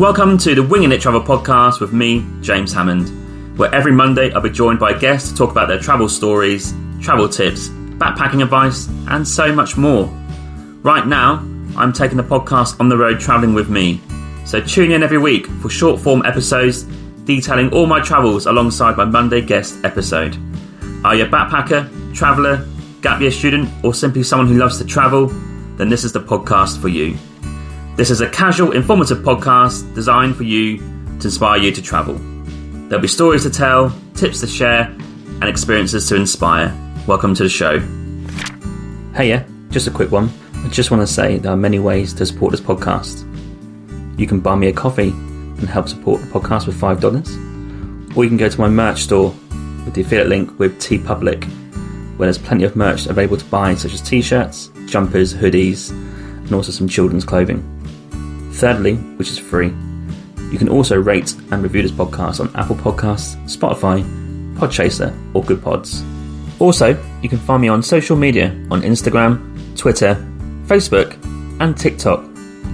Welcome to the Winging It Travel podcast with me, James Hammond, where every Monday I'll be joined by guests to talk about their travel stories, travel tips, backpacking advice, and so much more. Right now, I'm taking the podcast on the road travelling with me, so tune in every week for short form episodes detailing all my travels alongside my Monday guest episode. Are you a backpacker, traveller, gap year student, or simply someone who loves to travel? Then this is the podcast for you. This is a casual, informative podcast designed for you to inspire you to travel. There'll be stories to tell, tips to share, and experiences to inspire. Welcome to the show. Hey, just a quick one. I just want to say there are many ways to support this podcast. You can buy me a coffee and help support the podcast with $5, or you can go to my merch store with the affiliate link with TeePublic, where there's plenty of merch available to buy, such as t-shirts, jumpers, hoodies, and also some children's clothing. Thirdly, which is free, you can also rate and review this podcast on Apple Podcasts, Spotify, Podchaser, or Good Pods. Also, you can find me on social media on Instagram, Twitter, Facebook, and TikTok.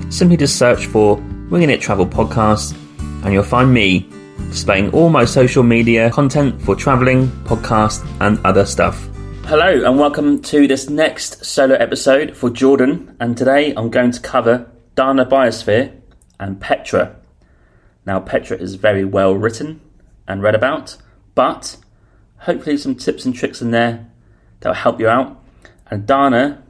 Simply just search for Winging It Travel Podcast, and you'll find me displaying all my social media content for travelling, podcasts, and other stuff. Hello, and welcome to this next solo episode for Jordan, and today I'm going to cover Biosphere and Petra. Now, Petra is very well written and read about, but hopefully some tips and tricks in there that will help you out. And Dana,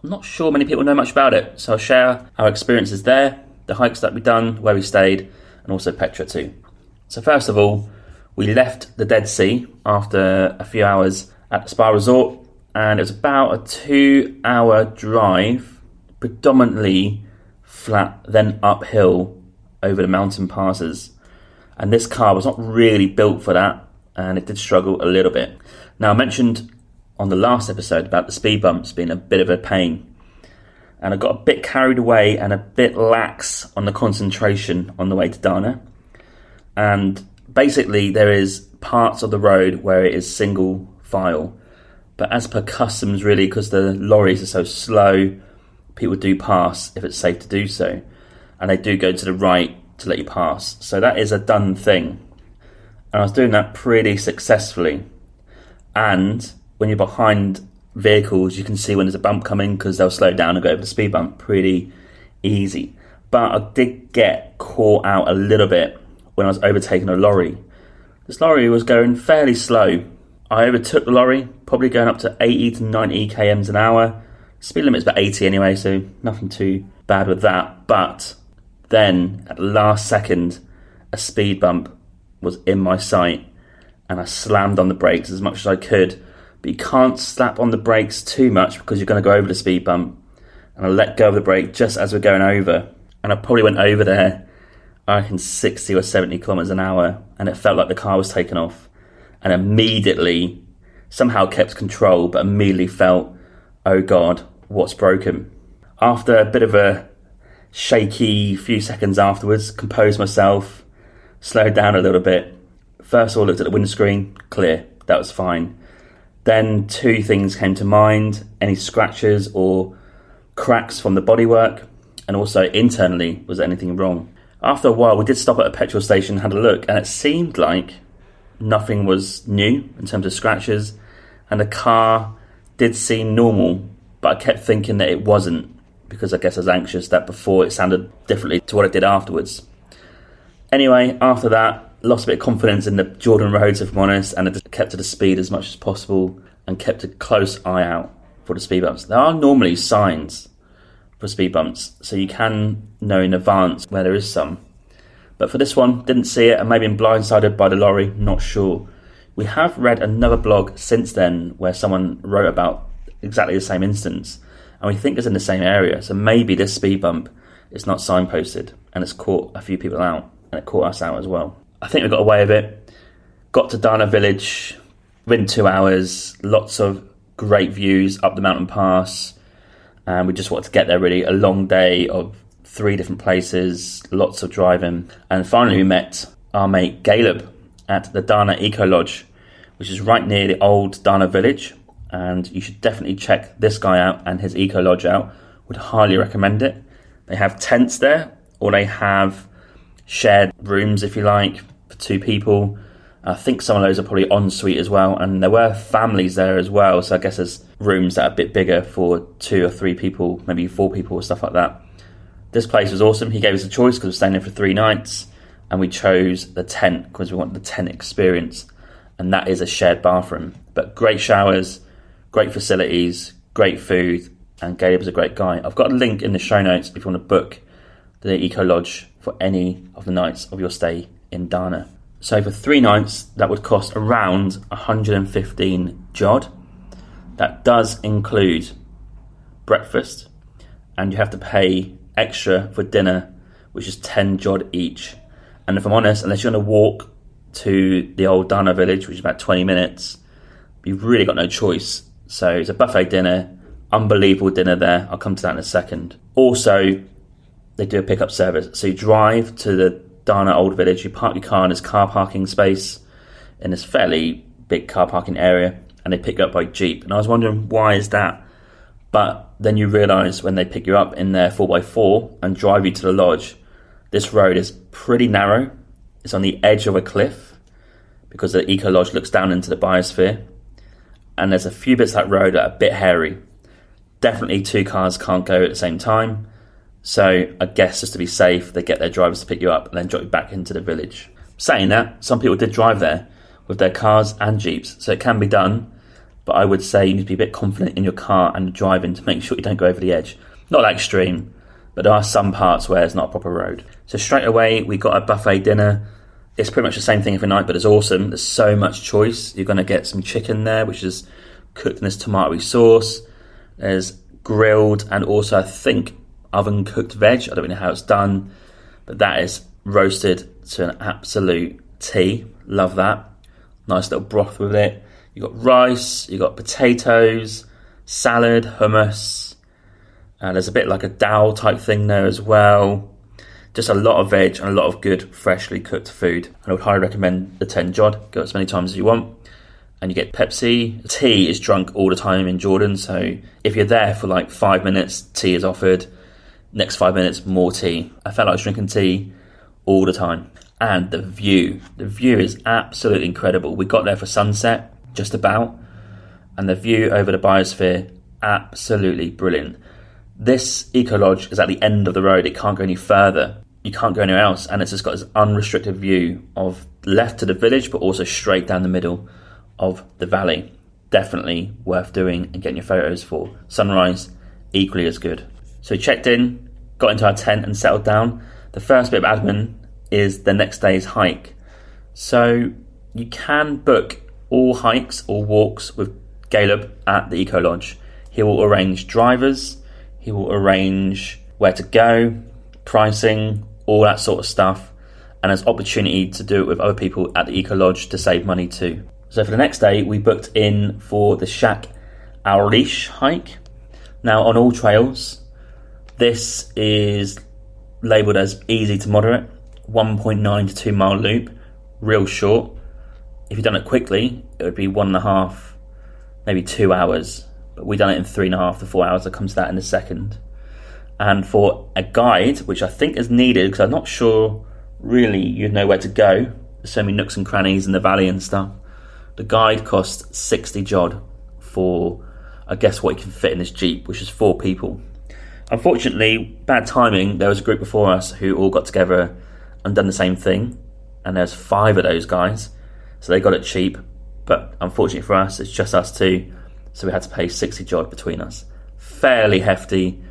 I'm not sure many people know much about it, so I'll share our experiences there, the hikes that we've done, where we stayed, and also Petra too. So first of all, we left the Dead Sea after a few hours at the spa resort, and it was about a 2-hour drive, predominantly flat, then uphill over the mountain passes. And this car was not really built for that, and it did struggle a little bit. Now, I mentioned on the last episode about the speed bumps being a bit of a pain, and I got a bit carried away and a bit lax on the concentration on the way to Dana. And basically there is parts of the road where it is single file, but as per customs really, because the lorries are so slow, people do pass if it's safe to do so, and they do go to the right to let you pass. So that is a done thing, and I was doing that pretty successfully. And when you're behind vehicles, you can see when there's a bump coming, because they'll slow down and go over the speed bump pretty easy. But I did get caught out a little bit when I was overtaking a lorry. This lorry was going fairly slow. I overtook the lorry, probably going up to 80 to 90 kms an hour. Speed limit's about 80 anyway, so nothing too bad with that. But then, at the last second, a speed bump was in my sight, and I slammed on the brakes as much as I could. But you can't slap on the brakes too much, because you're going to go over the speed bump. And I let go of the brake just as we're going over. And I probably went over there, I reckon 60 or 70 kilometers an hour, and it felt like the car was taking off. And immediately, somehow kept control, but immediately felt, oh God, what's broken? After a bit of a shaky few seconds afterwards, composed myself, slowed down a little bit. First of all, looked at the windscreen, clear, that was fine. Then two things came to mind: any scratches or cracks from the bodywork, and also internally, was there anything wrong? After a while, we did stop at a petrol station, had a look, and it seemed like nothing was new in terms of scratches, and the car did seem normal, but I kept thinking that it wasn't, because I guess I was anxious that before it sounded differently to what it did afterwards. Anyway, after that, lost a bit of confidence in the Jordan roads, if I'm honest, and I just kept to the speed as much as possible and kept a close eye out for the speed bumps. There are normally signs for speed bumps, so you can know in advance where there is some. But for this one, didn't see it, and maybe been blindsided by the lorry, not sure. We have read another blog since then where someone wrote about exactly the same instance, and we think it's in the same area, so maybe this speed bump is not signposted, and it's caught a few people out, and it caught us out as well. I think we got away with it. Got to Dana village within 2 hours, lots of great views up the mountain pass, and we just wanted to get there really. A long day of 3 different places, lots of driving, and finally we met our mate Caleb at the Dana Eco Lodge, which is right near the old Dana village, and you should definitely check this guy out and his Eco Lodge out. Would highly recommend it. They have tents there, or they have shared rooms, if you like, for 2 people. I think some of those are probably ensuite as well, and there were families there as well, so I guess there's rooms that are a bit bigger for 2 or 3 people, maybe 4 people or stuff like that. This place was awesome. He gave us a choice because we're staying there for 3 nights, and we chose the tent because we wanted the tent experience, and that is a shared bathroom. But great showers, great facilities, great food, and Gabe was a great guy. I've got a link in the show notes if you want to book the Eco Lodge for any of the nights of your stay in Dana. So for 3 nights, that would cost around 115 jod. That does include breakfast, and you have to pay extra for dinner, which is 10 jod each. And if I'm honest, unless you're going to walk to the old Dana village, which is about 20 minutes, you've really got no choice. So it's a buffet dinner, unbelievable dinner there. I'll come to that in a second. Also, they do a pickup service. So you drive to the Dana Old Village, you park your car in this car parking space in this fairly big car parking area, and they pick you up by Jeep. And I was wondering, why is that? But then you realise when they pick you up in their 4x4 and drive you to the lodge, this road is pretty narrow. It's on the edge of a cliff because the Eco Lodge looks down into the Biosphere. And there's a few bits of that road that are a bit hairy. Definitely 2 cars can't go at the same time. So I guess just to be safe, they get their drivers to pick you up and then drop you back into the village. Saying that, some people did drive there with their cars and Jeeps, so it can be done, but I would say you need to be a bit confident in your car and driving to make sure you don't go over the edge. Not that extreme, but there are some parts where it's not a proper road. So straight away, we got a buffet dinner. It's pretty much the same thing every night, but it's awesome. There's so much choice. You're going to get some chicken there, which is cooked in this tomatoey sauce. There's grilled and also, I think, oven cooked veg. I don't really know how it's done, but that is roasted to an absolute T. Love that. Nice little broth with it. You got rice, you got potatoes, salad, hummus. There's a bit like a dal type thing there as well. Just a lot of veg and a lot of good freshly cooked food. And I would highly recommend the 10 jod. Go as many times as you want. And you get Pepsi. Tea is drunk all the time in Jordan, so if you're there for like 5 minutes, tea is offered. Next 5 minutes, more tea. I felt like I was drinking tea all the time. And the view is absolutely incredible. We got there for sunset, just about, and the view over the Biosphere, absolutely brilliant. This Eco Lodge is at the end of the road. It can't go any further. You can't go anywhere else, and it's just got this unrestricted view of left to the village, but also straight down the middle of the valley. Definitely worth doing and getting your photos for. Sunrise, equally as good. So we checked in, got into our tent and settled down. The first bit of admin is the next day's hike. So you can book all hikes or walks with Caleb at the Eco Lodge. He will arrange drivers, he will arrange where to go, pricing, all that sort of stuff. And there's opportunity to do it with other people at the Eco Lodge to save money too. So for the next day, we booked in for the Shak Al Rish hike. Now on all trails, this is labelled as easy to moderate, 1.9 to 2 mile loop, real short. If you've done it quickly, it would be 1.5, maybe 2 hours. But we've done it in 3.5 to 4 hours. I'll come to that in a second. And for a guide, which I think is needed, because I'm not sure really you'd know where to go. There's so many nooks and crannies in the valley and stuff. The guide costs 60 jod for, I guess, what you can fit in this Jeep, which is 4 people. Unfortunately, bad timing, there was a group before us who all got together and done the same thing. And there's 5 of those guys. So they got it cheap. But unfortunately for us, it's just us 2. So we had to pay 60 jod between us. Fairly hefty.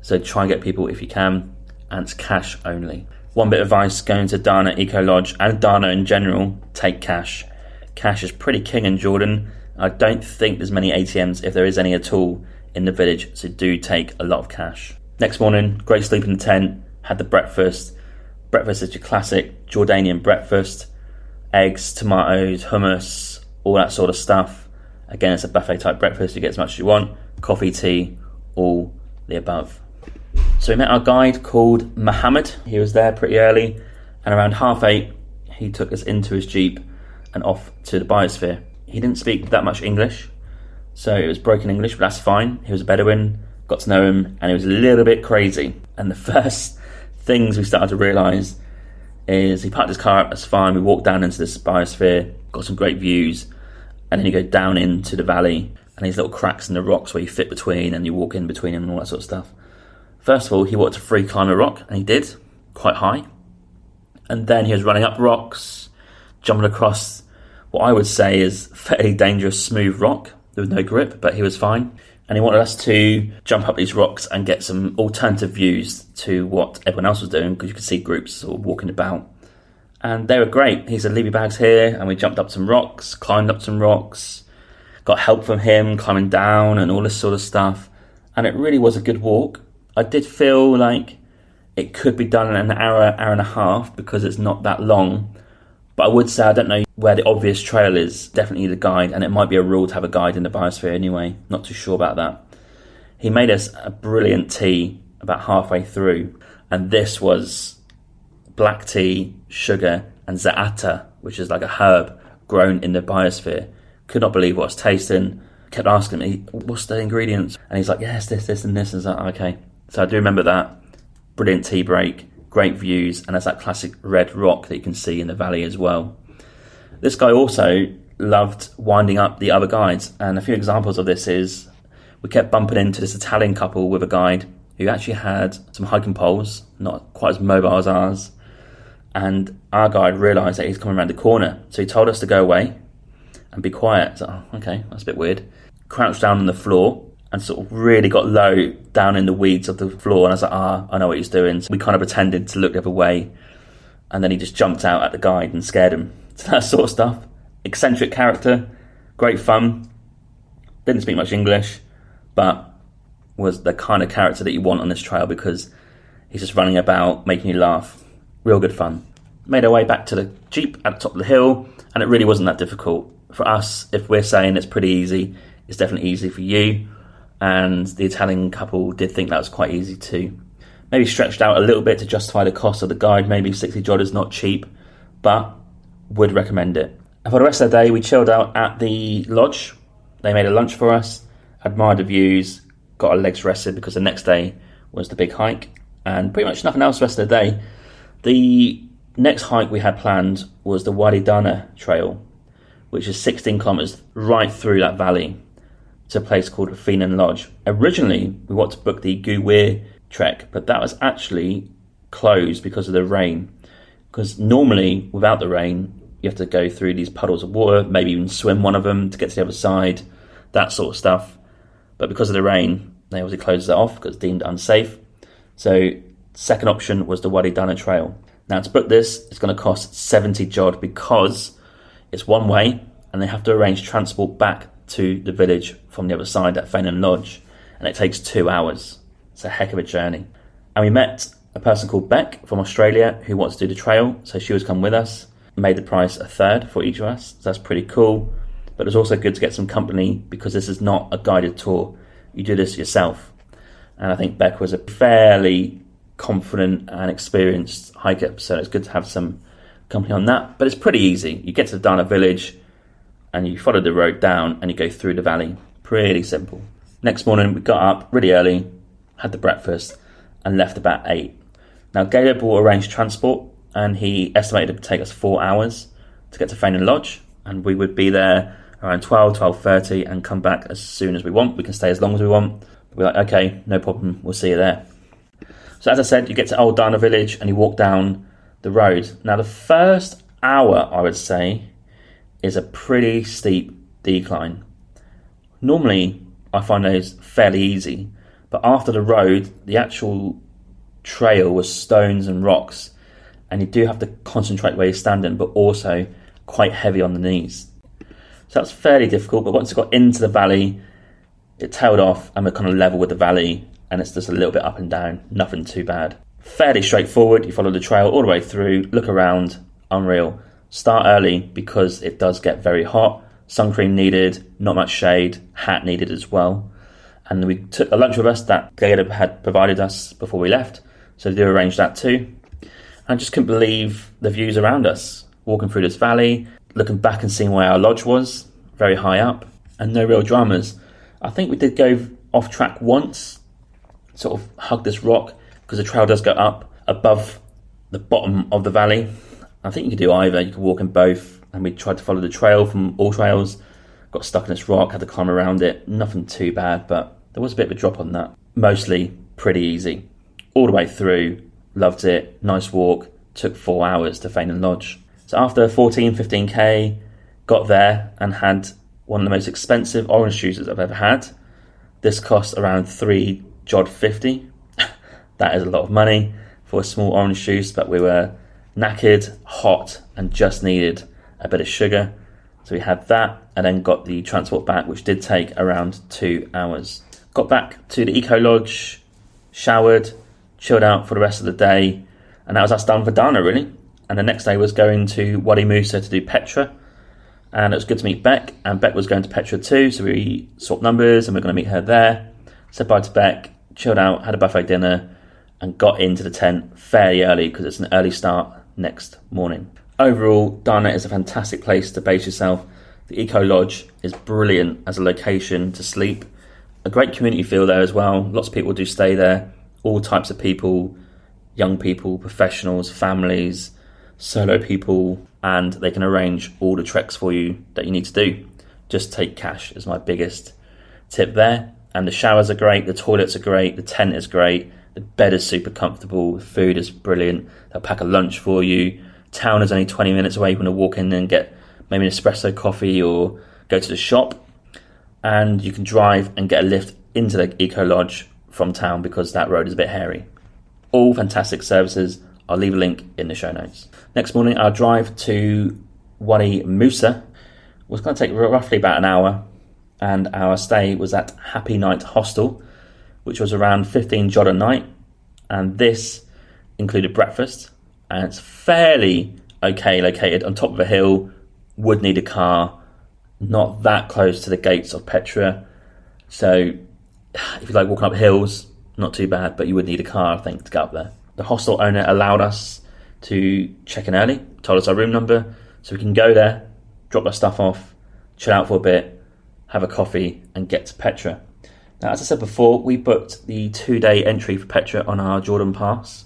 So try and get people if you can. And it's cash only. One bit of advice going to Dana Eco Lodge and Dana in general, take cash. Cash is pretty king in Jordan. I don't think there's many ATMs, if there is any at all, in the village. So do take a lot of cash. Next morning, great sleep in the tent. Had the breakfast. Breakfast is your classic Jordanian breakfast. Eggs, tomatoes, hummus, all that sort of stuff. Again, it's a buffet type breakfast. You get as much as you want. Coffee, tea, all the above. So we met our guide called Mohammed. He was there pretty early. And around 8:30, he took us into his Jeep and off to the Biosphere. He didn't speak that much English. So it was broken English, but that's fine. He was a Bedouin. Got to know him. And he was a little bit crazy. And the first things we started to realise is he parked his car up, that's fine. We walked down into this biosphere, got some great views, and then you go down into the valley, and these little cracks in the rocks where you fit between and you walk in between them and all that sort of stuff. First of all, he wanted to free climb a rock, and he did, quite high. And then he was running up rocks, jumping across what I would say is fairly dangerous smooth rock. There was no grip, but he was fine. And he wanted us to jump up these rocks and get some alternative views to what everyone else was doing, because you could see groups sort of walking about. And they were great. He said, leave your bags here. And we jumped up some rocks, climbed up some rocks, got help from him climbing down and all this sort of stuff. And it really was a good walk. I did feel like it could be done in an hour, hour and a half, because it's not that long. But I would say I don't know where the obvious trail is. Definitely the guide, and it might be a rule to have a guide in the biosphere anyway. Not too sure about that. He made us a brilliant tea about halfway through, and this was black tea, sugar, and za'atar, which is like a herb grown in the biosphere. Could not believe what I was tasting. Kept asking me, what's the ingredients? And he's like, yes, this, and this. And I was like, okay. So I do remember that. Brilliant tea break, great views, and there's that classic red rock that you can see in the valley as well. This guy also loved winding up the other guides, and a few examples of this is we kept bumping into this Italian couple with a guide who actually had some hiking poles, not quite as mobile as ours, and our guide realised that he's coming around the corner, so he told us to go away and be quiet. So, oh, okay, that's a bit weird. Crouched down on the floor and sort of really got low down in the weeds of the floor, and I was like, I know what he's doing. So we kind of pretended to look the other way, and then he just jumped out at the guide and scared him. So that sort of stuff. Eccentric character, great fun, didn't speak much English, but was the kind of character that you want on this trail, because he's just running about, making you laugh. Real good fun. Made our way back to the Jeep at the top of the hill, and it really wasn't that difficult. For us, if we're saying it's pretty easy, it's definitely easy for you. And the Italian couple did think that was quite easy too. Maybe stretched out a little bit to justify the cost of the guide. Maybe 60 jod is not cheap, but would recommend it. And for the rest of the day, we chilled out at the lodge. They made a lunch for us, admired the views, got our legs rested, because the next day was the big hike, and pretty much nothing else the rest of the day. The next hike we had planned was the Wadi trail, which is 16 kilometers right through that valley to a place called Finan Lodge. Originally, we wanted to book the Guwir trek, but that was actually closed because of the rain. Because normally, without the rain, you have to go through these puddles of water, maybe even swim one of them to get to the other side, that sort of stuff. But because of the rain, they obviously closed it off because it's deemed unsafe. So, second option was the Wadi trail. Now, to book this, it's going to cost 70 jod, because it's one way, and they have to arrange transport back to the village from the other side at Finan Lodge, and it takes 2 hours. It's a heck of a journey. And we met a person called Beck from Australia who wants to do the trail, so she was come with us, made the price a third for each of us, so that's pretty cool. But it's also good to get some company, because this is not a guided tour. You do this yourself. And I think Beck was a fairly confident and experienced hiker, so it's good to have some company on that. But it's pretty easy. You get to the Dana village and you follow the road down and you go through the valley. Pretty simple. Next morning we got up really early, had the breakfast, and left about 8. Now Caleb will arrange transport, and he estimated it would take us 4 hours to get to Finan Lodge, and we would be there around 12:30 and come back as soon as we want. We can stay as long as we want. We're like, okay, no problem, we'll see you there. So as I said, you get to Old Dana village and you walk down the road. Now the first hour, I would say, is a pretty steep decline. Normally, I find those fairly easy, but after the road, the actual trail was stones and rocks, and you do have to concentrate where you're standing, but also quite heavy on the knees. So that's fairly difficult, but once it got into the valley, it tailed off and we're kind of level with the valley, and it's just a little bit up and down, nothing too bad. Fairly straightforward, you follow the trail all the way through, look around, unreal. Start early because it does get very hot, sun cream needed, not much shade, hat needed as well. And we took a lunch with us that Caleb had provided us before we left, so they do arrange that too. I just couldn't believe the views around us, walking through this valley, looking back and seeing where our lodge was, very high up, and no real dramas. I think we did go off track once, sort of hug this rock, because the trail does go up above the bottom of the valley. I think you could do either. You could walk in both, and we tried to follow the trail from all trails. Got stuck in this rock, had to climb around it. Nothing too bad, but there was a bit of a drop on that. Mostly pretty easy. All the way through, loved it. Nice walk. Took 4 hours to Feign Lodge. So after 15k, got there and had one of the most expensive orange juices I've ever had. This cost around £3.50. That is a lot of money for a small orange juice, but we were knackered, hot, and just needed a bit of sugar. So we had that and then got the transport back, which did take around 2 hours. Got back to the Eco Lodge, showered, chilled out for the rest of the day, and that was us done for Dana, really. And the next day was going to Wadi Musa to do Petra, and it was good to meet Beck, and Beck was going to Petra too, so we swapped numbers and we're going to meet her there. Said bye to Beck, chilled out, had a buffet dinner, and got into the tent fairly early because it's an early start next morning. Overall, Dana is a fantastic place to base yourself. The Eco Lodge is brilliant as a location to sleep. A great community feel there as well. Lots of people do stay there. All types of people, young people, professionals, families, solo people, and they can arrange all the treks for you that you need to do. Just take cash is my biggest tip there. And the showers are great, the toilets are great, the tent is great, the bed is super comfortable, the food is brilliant. They'll pack a lunch for you. Town is only 20 minutes away. You want to walk in and get maybe an espresso coffee or go to the shop, and you can drive and get a lift into the Eco Lodge from town because that road is a bit hairy. All fantastic services. I'll leave a link in the show notes. Next morning, our drive to Wadi Musa was going to take roughly about an hour, and our stay was at Happy Night Hostel, which was around 15 jod a night, and this included breakfast, and it's fairly okay located on top of a hill. Would need a car, not that close to the gates of Petra, so if you like walking up hills, not too bad, but you would need a car, I think, to get up there. The hostel owner allowed us to check in early, told us our room number, so we can go there, drop our stuff off, chill out for a bit, have a coffee, and get to Petra. Now, as I said before, we booked the 2-day entry for Petra on our Jordan Pass,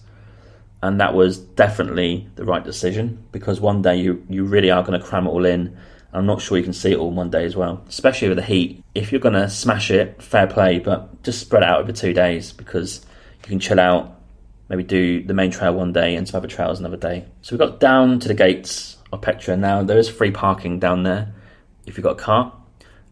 and that was definitely the right decision, because one day you really are going to cram it all in. I'm not sure you can see it all one day as well, especially with the heat. If you're going to smash it, fair play, but just spread it out over 2 days, because you can chill out, maybe do the main trail one day and some other trails another day. So we got down to the gates of Petra. Now, there is free parking down there if you've got a car.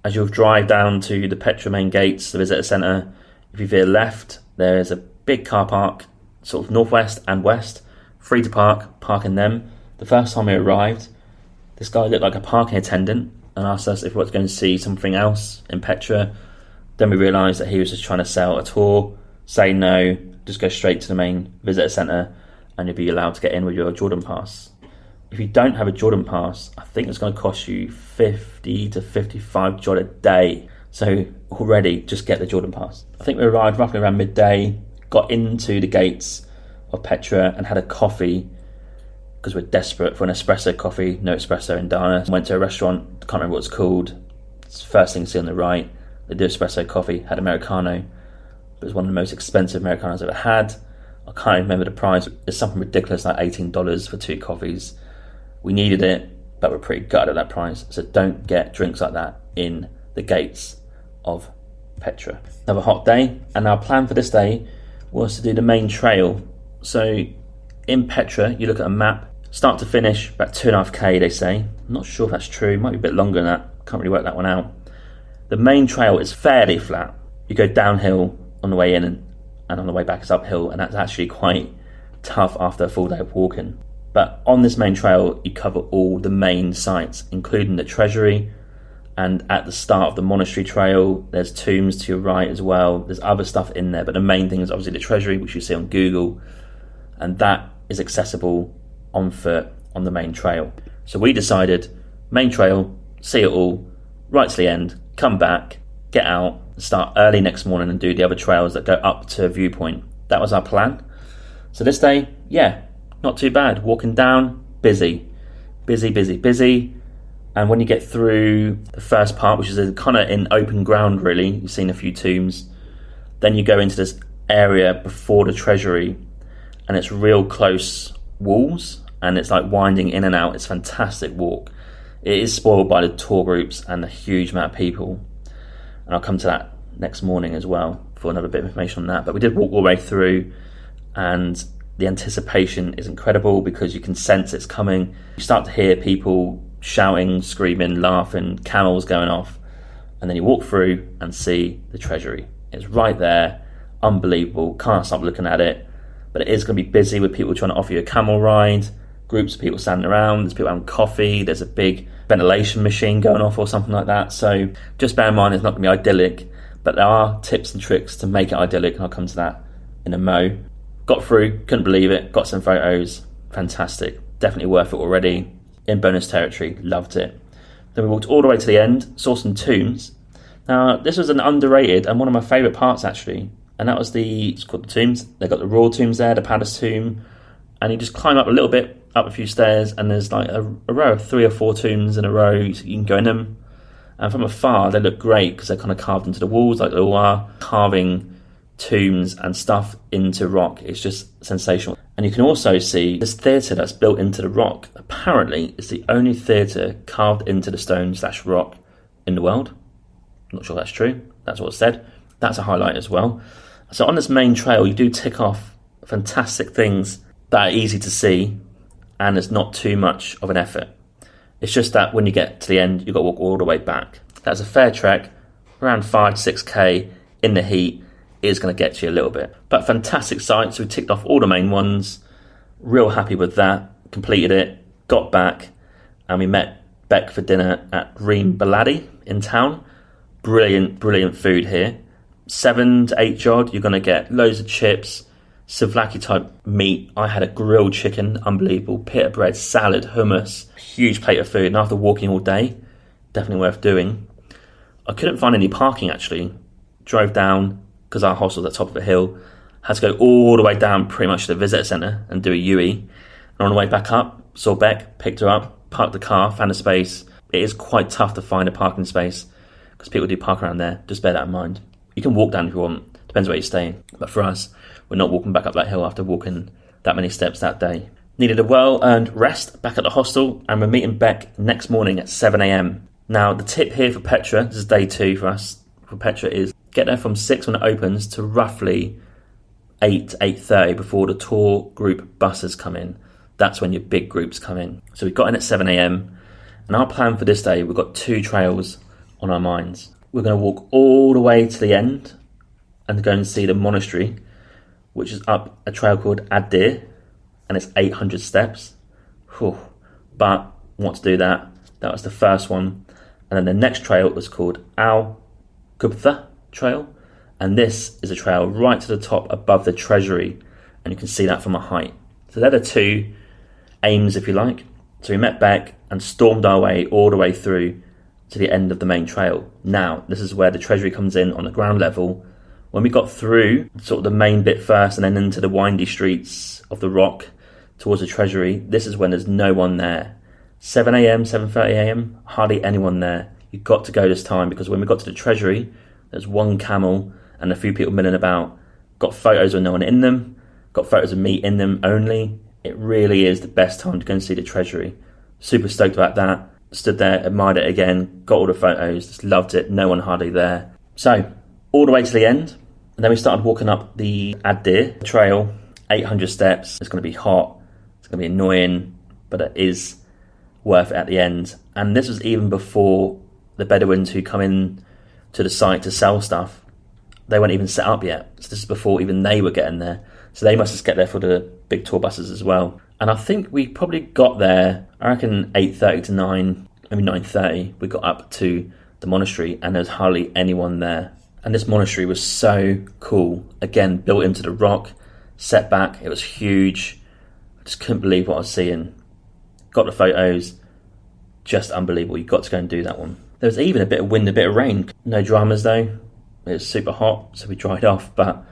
As you'll drive down to the Petra main gates, the visitor centre, if you veer left, there is a big car park, sort of northwest and west, free to park in them. The first time we arrived, this guy looked like a parking attendant and asked us if we wanted to go and see something else in Petra. Then we realised that he was just trying to sell a tour. Say no, just go straight to the main visitor centre and you'll be allowed to get in with your Jordan Pass. If you don't have a Jordan Pass, I think it's going to cost you 50 to 55 jod a day. So already, just get the Jordan Pass. I think we arrived roughly around midday, got into the gates of Petra and had a coffee because we're desperate for an espresso coffee. No espresso in Dana. Went to a restaurant, can't remember what it's called. It's the first thing you see on the right. They do espresso coffee, had Americano. But it was one of the most expensive Americanos I've ever had. I can't remember the price. It's something ridiculous, like $18 for 2 coffees. We needed it, but we're pretty gutted at that price. So don't get drinks like that in the gates of Petra. Another hot day, and our plan for this day was to do the main trail. So in Petra, you look at a map, start to finish, about 2.5k they say. I'm not sure if that's true, might be a bit longer than that. Can't really work that one out. The main trail is fairly flat. You go downhill on the way in and on the way back it's uphill, and that's actually quite tough after a full day of walking. But on this main trail, you cover all the main sites, including the Treasury, and at the start of the monastery trail, there's tombs to your right as well. There's other stuff in there, but the main thing is obviously the Treasury, which you see on Google, and that is accessible on foot on the main trail. So we decided, main trail, see it all, right to the end, come back, get out, start early next morning and do the other trails that go up to a viewpoint. That was our plan. So this day, yeah, not too bad. Walking down, busy. And when you get through the first part, which is kind of in open ground really, you've seen a few tombs, then you go into this area before the Treasury, and it's real close walls, and it's like winding in and out. It's a fantastic walk. It is spoiled by the tour groups and the huge amount of people, and I'll come to that next morning as well for another bit of information on that. But we did walk all the way through, and the anticipation is incredible because you can sense it's coming. You start to hear people shouting, screaming, laughing, camels going off, and then you walk through and see the Treasury. It's right there, unbelievable, can't stop looking at it. But it is going to be busy with people trying to offer you a camel ride, groups of people standing around, there's people having coffee, there's a big ventilation machine going off or something like that. So just bear in mind it's not going to be idyllic, but there are tips and tricks to make it idyllic, and I'll come to that in a mo. Got through, couldn't believe it, got some photos, fantastic, definitely worth it already, in bonus territory, loved it. Then we walked all the way to the end, saw some tombs. Now this was an underrated and one of my favourite parts actually, and that was it's called the tombs. They've got the royal tombs there, the palace tomb, and you just climb up a little bit, up a few stairs, and there's like a row of 3 or 4 tombs in a row, so you can go in them. And from afar, they look great because they're kind of carved into the walls like they all are. Carving tombs and stuff into rock, it's just sensational. And you can also see this theatre that's built into the rock. Apparently, it's the only theatre carved into the stone/rock in the world. I'm not sure that's true. That's what it said. That's a highlight as well. So on this main trail, you do tick off fantastic things that are easy to see, and it's not too much of an effort. It's just that when you get to the end, you've got to walk all the way back. That's a fair trek, around 5 to 6k in the heat. Is going to get you a little bit. But fantastic sights, we ticked off all the main ones. Real happy with that. Completed it, got back, and we met Beck for dinner at Reem Baladi in town. Brilliant food here. 7 to 8 jod, you're going to get loads of chips, souvlaki type meat. I had a grilled chicken, unbelievable, pita bread, salad, hummus, huge plate of food. And after walking all day, definitely worth doing. I couldn't find any parking actually. Drove down, because our hostel's at the top of a hill, had to go all the way down pretty much to the visitor centre and do a UE. And on the way back up, saw Beck, picked her up, parked the car, found a space. It is quite tough to find a parking space because people do park around there. Just bear that in mind. You can walk down if you want, depends where you're staying. But for us, we're not walking back up that hill after walking that many steps that day. Needed a well-earned rest back at the hostel, and we're meeting Beck next morning at 7 a.m. Now, the tip here for Petra, this is day 2 for us, for Petra, is get there from 6 when it opens to roughly 8 to 8:30 before the tour group buses come in. That's when your big groups come in. So we got in at 7 a.m. and our plan for this day, we've got 2 trails on our minds. We're going to walk all the way to the end and go and see the monastery, which is up a trail called Adir, and it's 800 steps. Whew. But want to do that. That was the first one. And then the next trail was called Al Gubtha Trail, and this is a trail right to the top above the Treasury, and you can see that from a height. So they're the 2 aims, if you like. So we met Beck and stormed our way all the way through to the end of the main trail. Now, this is where the Treasury comes in on the ground level. When we got through sort of the main bit first and then into the windy streets of the rock towards the Treasury, this is when there's no one there. 7 a.m, 7:30 a.m, hardly anyone there. You've got to go this time, because when we got to the Treasury, there's 1 camel and a few people milling about. Got photos with no one in them, got photos of me in them only. It really is the best time to go and see the Treasury. Super stoked about that. Stood there, admired it again, got all the photos, just loved it, no one hardly there. So, all the way to the end, and then we started walking up the Adir trail, 800 steps. It's going to be hot, it's going to be annoying, but it is worth it at the end. And this was even before the Bedouins who come in to the site to sell stuff, they weren't even set up yet. So this is before even they were getting there. So they must just get there for the big tour buses as well. And I think we probably got there, I reckon 8:30 to 9, maybe 9:30. We got up to the monastery and there's hardly anyone there. And this monastery was so cool. Again, built into the rock, set back, it was huge. I just couldn't believe what I was seeing. Got the photos, just unbelievable. You've got to go and do that one. There was even a bit of wind, a bit of rain. No dramas though. It was super hot, so we dried off, but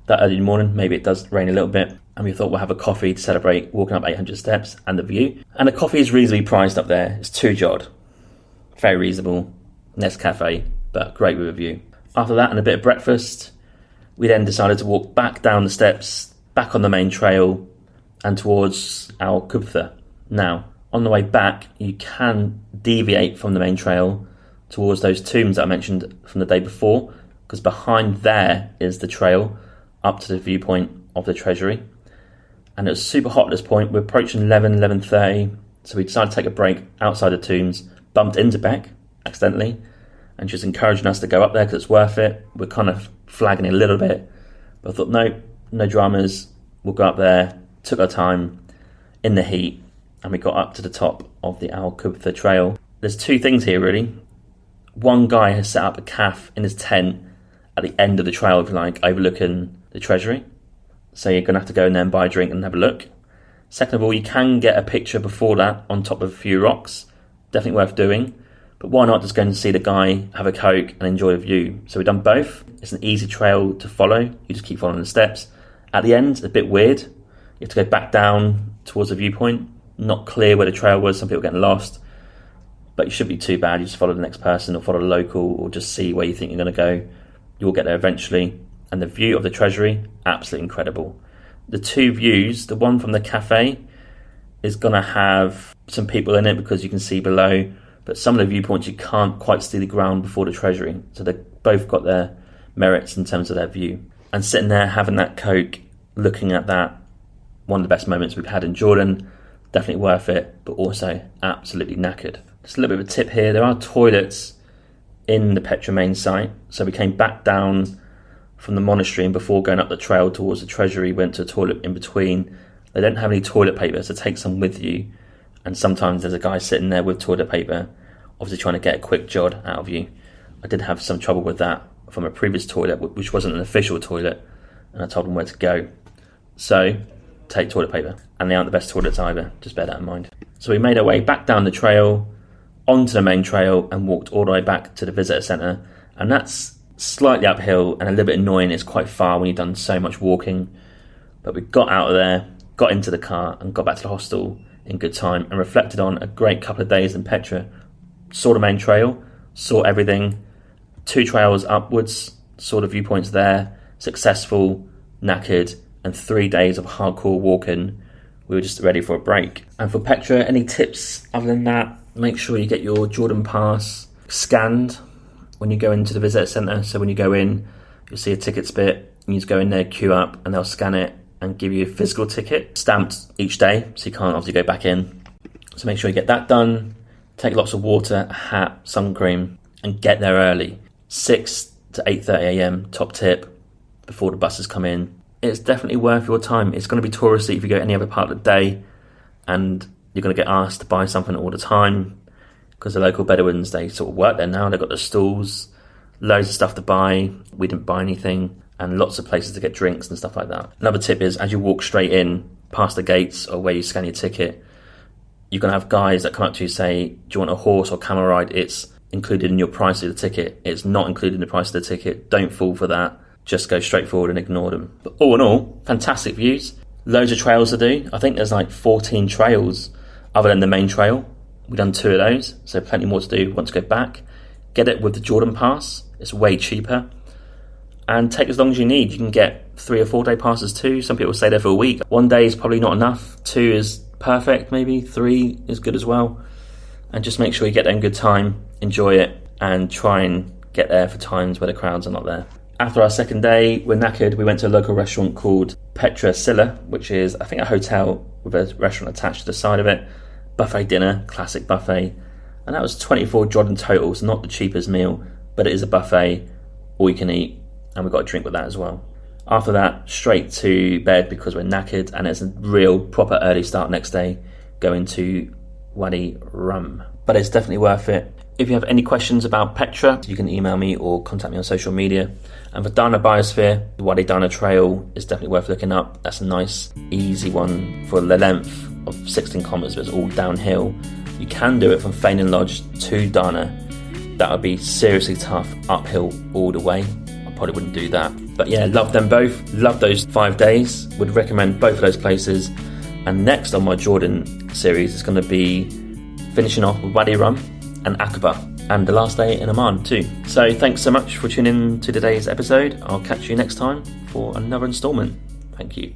that early in the morning, maybe it does rain a little bit. And we thought we'll have a coffee to celebrate walking up 800 steps and the view. And the coffee is reasonably priced up there. It's 2 jod. Very reasonable. Nescafe, but great with a view. After that and a bit of breakfast, we then decided to walk back down the steps, back on the main trail, and towards Al Kubtha. Now, on the way back, you can deviate from the main trail towards those tombs that I mentioned from the day before, because behind there is the trail up to the viewpoint of the Treasury. And it was super hot at this point. We're approaching 11:30, so we decided to take a break outside the tombs, bumped into Beck accidentally, and she's encouraging us to go up there because it's worth it. We're kind of flagging a little bit, but I thought, no dramas, we'll go up there. Took our time in the heat, and we got up to the top of the Al Kubtha trail. There's two things here really. One guy has set up a calf in his tent at the end of the trail, if you like, overlooking the Treasury. So you're going to have to go in there and buy a drink and have a look. Second of all, you can get a picture before that on top of a few rocks. Definitely worth doing. But why not just go and see the guy, have a Coke and enjoy a view? So we've done both. It's an easy trail to follow. You just keep following the steps. At the end, it's a bit weird. You have to go back down towards the viewpoint. Not clear where the trail was. Some people getting lost. But it shouldn't be too bad. You just follow the next person or follow the local or just see where you think you're going to go. You'll get there eventually. And the view of the Treasury, absolutely incredible. The two views, the one from the cafe is going to have some people in it because you can see below. But some of the viewpoints you can't quite see the ground before the Treasury. So they've both got their merits in terms of their view. And sitting there having that Coke, looking at that, one of the best moments we've had in Jordan. Definitely worth it, but also absolutely knackered. Just a little bit of a tip here. There are toilets in the Petra main site. So we came back down from the monastery, and before going up the trail towards the Treasury, went to a toilet in between. They don't have any toilet paper, so take some with you. And sometimes there's a guy sitting there with toilet paper, obviously trying to get a quick jod out of you. I did have some trouble with that from a previous toilet, which wasn't an official toilet, and I told them where to go. So take toilet paper, and they aren't the best toilets either, just bear that in mind. So we made our way back down the trail, onto the main trail, and walked all the way back to the visitor centre, and that's slightly uphill and a little bit annoying. It's quite far when you've done so much walking, but we got out of there, got into the car and got back to the hostel in good time, and reflected on a great couple of days in Petra. Saw the main trail, saw everything, 2 trails upwards, saw the viewpoints there, successful, knackered, and 3 days of hardcore walking. We were just ready for a break. And for Petra, any tips other than that? Make sure you get your Jordan pass scanned when you go into the visitor centre. So when you go in, you'll see a tickets bit, and you just go in there, queue up, and they'll scan it and give you a physical ticket, stamped each day, so you can't obviously go back in. So make sure you get that done. Take lots of water, a hat, sun cream, and get there early. 6 to 8:30 a.m, top tip, before the buses come in. It's definitely worth your time. It's going to be touristy if you go any other part of the day, and you're going to get asked to buy something all the time, because the local Bedouins, they sort of work there now. They've got the stalls, loads of stuff to buy. We didn't buy anything, and lots of places to get drinks and stuff like that. Another tip is, as you walk straight in, past the gates or where you scan your ticket, you're going to have guys that come up to you, say, do you want a horse or camel ride? It's included in your price of the ticket. It's not included in the price of the ticket. Don't fall for that. Just go straight forward and ignore them. But all in all, fantastic views. Loads of trails to do. I think there's like 14 trails other than the main trail. We've done 2 of those, so plenty more to do once we go back. Get it with the Jordan Pass. It's way cheaper. And take as long as you need. You can get 3 or 4 day passes too. Some people stay there for a week. 1 day is probably not enough. 2 is perfect, maybe. 3 is good as well. And just make sure you get there in good time, enjoy it, and try and get there for times where the crowds are not there. After our second day, we're knackered. We went to a local restaurant called Petra Silla, which is, I think, a hotel with a restaurant attached to the side of it. Buffet dinner, classic buffet. And that was 24 Jordan total. It's not the cheapest meal, but it is a buffet, all you can eat. And we got a drink with that as well. After that, straight to bed because we're knackered, and it's a real proper early start next day, going to Wadi Rum. But it's definitely worth it. If you have any questions about Petra, you can email me or contact me on social media. And for Dana Biosphere, the Wadi Dana Trail is definitely worth looking up. That's a nice, easy one for the length of 16 kilometres, but it's all downhill. You can do it from Feigning Lodge to Dana. That would be seriously tough, uphill all the way. I probably wouldn't do that. But yeah, love them both. Love those 5 days. Would recommend both of those places. And next on my Jordan series is going to be finishing off with Wadi Rum and Aqaba, and the last day in Amman too. So thanks so much for tuning in to today's episode. I'll catch you next time for another instalment. Thank you.